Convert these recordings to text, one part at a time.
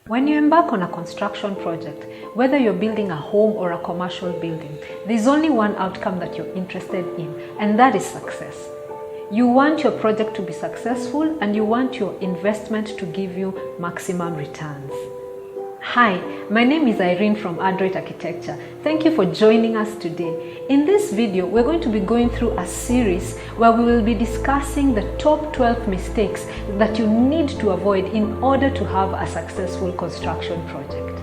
When you embark on a construction project, whether you're building a home or a commercial building, there's only one outcome that you're interested in, and that is success. You want your project to be successful and you want your investment to give you maximum returns. Hi, my name is Irene from Adroit Architecture. Thank you for joining us today. In this video, we're going to be going through a series where we will be discussing the top 12 mistakes that you need to avoid in order to have a successful construction project.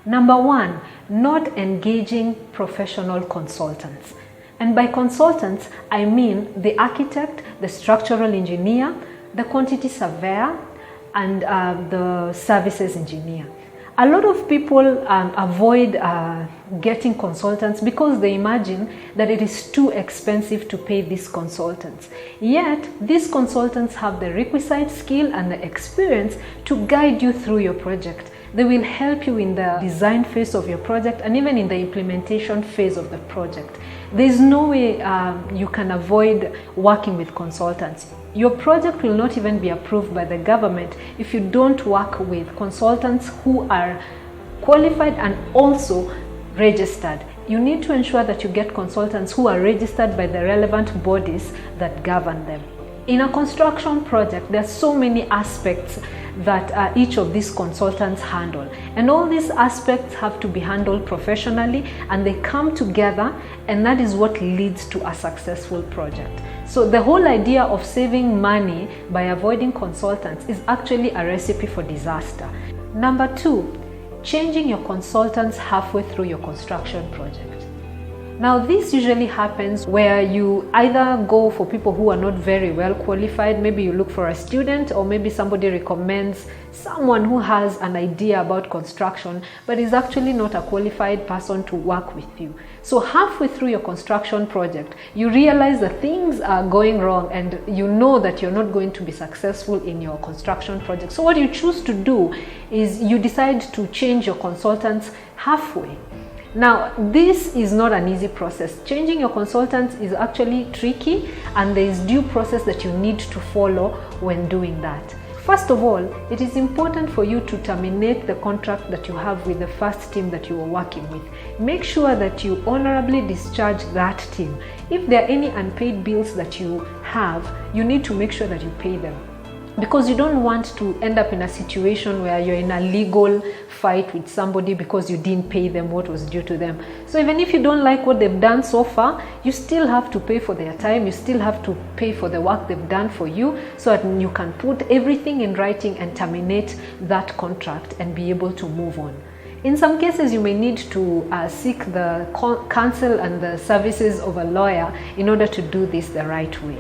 Number one, not engaging professional consultants. And by consultants, I mean the architect, the structural engineer, the quantity surveyor, and the services engineer. A lot of people avoid getting consultants because they imagine that it is too expensive to pay these consultants. Yet, these consultants have the requisite skill and the experience to guide you through your project. They will help you in the design phase of your project and even in the implementation phase of the project. There's no way you can avoid working with consultants. Your project will not even be approved by the government if you don't work with consultants who are qualified and also registered. You need to ensure that you get consultants who are registered by the relevant bodies that govern them. In a construction project, there are so many aspects that each of these consultants handle, and all these aspects have to be handled professionally, and they come together, and that is what leads to a successful project. So the whole idea of saving money by avoiding consultants is actually a recipe for disaster. Number two, changing your consultants halfway through your construction project. Now, this usually happens where you either go for people who are not very well qualified. Maybe you look for a student, or maybe somebody recommends someone who has an idea about construction but is actually not a qualified person to work with you. So halfway through your construction project, you realize that things are going wrong and you know that you're not going to be successful in your construction project. So what you choose to do is you decide to change your consultants halfway. Now, this is not an easy process. Changing your consultants is actually tricky, and there is due process that you need to follow when doing that. First of all, it is important for you to terminate the contract that you have with the first team that you are working with. Make sure that you honorably discharge that team. If there are any unpaid bills that you have, you need to make sure that you pay them, because you don't want to end up in a situation where you're in a legal fight with somebody because you didn't pay them what was due to them. So even if you don't like what they've done so far, you still have to pay for their time, you still have to pay for the work they've done for you, so that you can put everything in writing and terminate that contract and be able to move on. In some cases, you may need to seek the counsel and the services of a lawyer in order to do this the right way.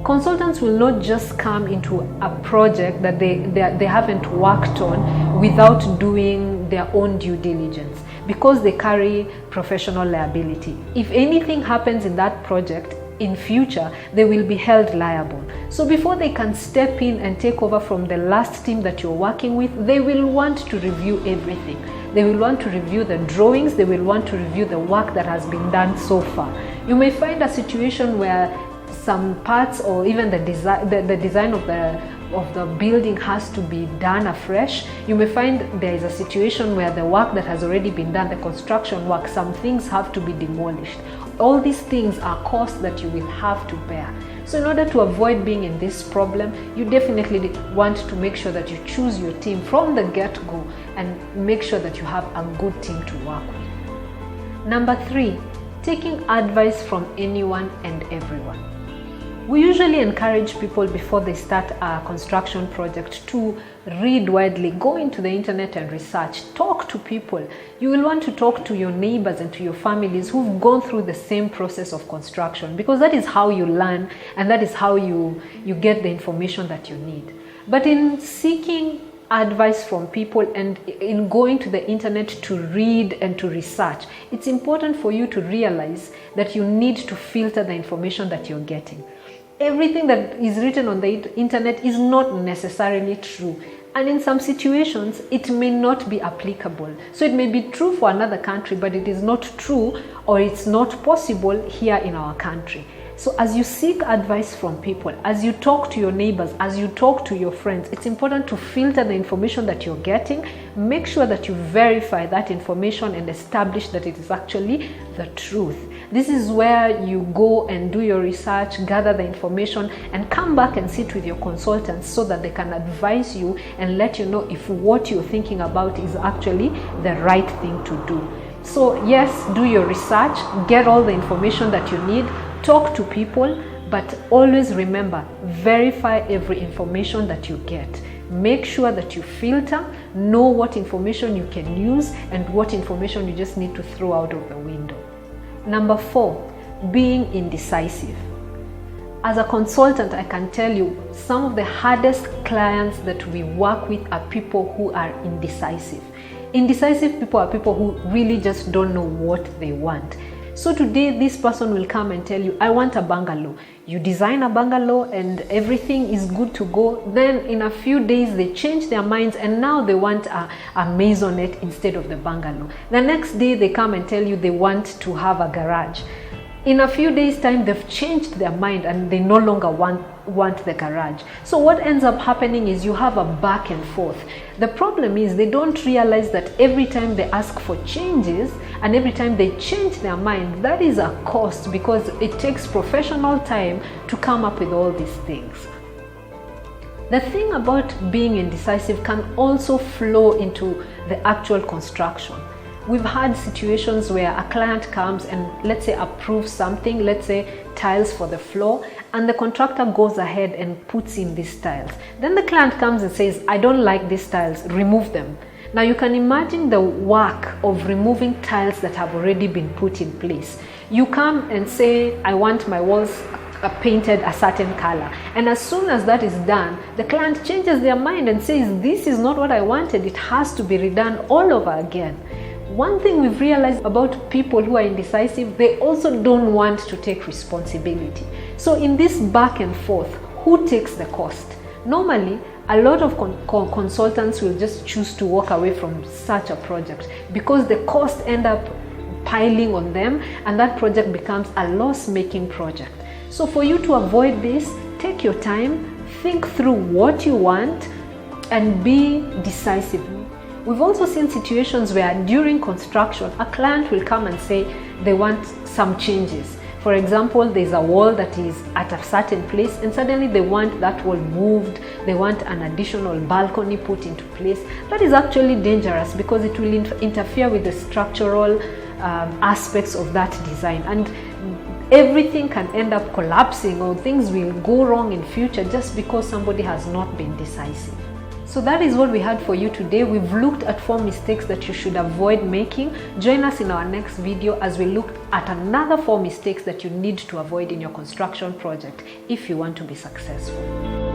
Consultants will not just come into a project that they haven't worked on without doing their own due diligence, because they carry professional liability. If anything happens in that project in future, they will be held liable. So before they can step in and take over from the last team that you're working with, they will want to review everything. They will want to review the drawings, they will want to review the work that has been done so far. You may find a situation where some parts or even the design of the building has to be done afresh. You may find there is a situation where the work that has already been done, the construction work, some things have to be demolished. All these things are costs that you will have to bear. So in order to avoid being in this problem, you definitely want to make sure that you choose your team from the get-go and make sure that you have a good team to work with. Number three, taking advice from anyone and everyone. We usually encourage people before they start a construction project to read widely, go into the internet and research, talk to people. You will want to talk to your neighbors and to your families who've gone through the same process of construction, because that is how you learn and that is how you get the information that you need. But in seeking advice from people and in going to the internet to read and to research, it's important for you to realize that you need to filter the information that you're getting. Everything that is written on the internet is not necessarily true, and in some situations it may not be applicable. So it may be true for another country, but it is not true or it's not possible here in our country. So as you seek advice from people, as you talk to your neighbors, as you talk to your friends, it's important to filter the information that you're getting. Make sure that you verify that information and establish that it is actually the truth. This is where you go and do your research, gather the information, and come back and sit with your consultants so that they can advise you and let you know if what you're thinking about is actually the right thing to do. So yes, do your research, get all the information that you need, talk to people, but always remember, verify every information that you get. Make sure that you filter, know what information you can use and what information you just need to throw out of the window. Number 4, being indecisive. As a consultant, I can tell you some of the hardest clients that we work with are people who are indecisive. Indecisive people are people who really just don't know what they want. So today this person will come and tell you, I want a bungalow. You design a bungalow and everything is good to go. Then in a few days they change their minds and now they want a maisonette instead of the bungalow. The next day they come and tell you they want to have a garage. In a few days' time, they've changed their mind and they no longer want the garage. So what ends up happening is you have a back and forth. The problem is they don't realize that every time they ask for changes and every time they change their mind, that is a cost because it takes professional time to come up with all these things. The thing about being indecisive can also flow into the actual construction. We've had situations where a client comes and let's say approves something, let's say tiles for the floor, and the contractor goes ahead and puts in these tiles. Then the client comes and says, I don't like these tiles, remove them. Now you can imagine the work of removing tiles that have already been put in place. You come and say, I want my walls painted a certain color, and as soon as that is done, the client changes their mind and says, this is not what I wanted, it has to be redone all over again. One thing we've realized about people who are indecisive, they also don't want to take responsibility. So in this back and forth, who takes the cost? Normally, a lot of consultants will just choose to walk away from such a project because the cost end up piling on them and that project becomes a loss-making project. So for you to avoid this, take your time, think through what you want and be decisive. We've also seen situations where during construction, a client will come and say they want some changes. For example, there's a wall that is at a certain place and suddenly they want that wall moved, they want an additional balcony put into place. That is actually dangerous because it will interfere with the structural aspects of that design, and everything can end up collapsing or things will go wrong in future just because somebody has not been decisive. So that is what we had for you today. We've looked at 4 mistakes that you should avoid making. Join us in our next video as we look at another 4 mistakes that you need to avoid in your construction project if you want to be successful.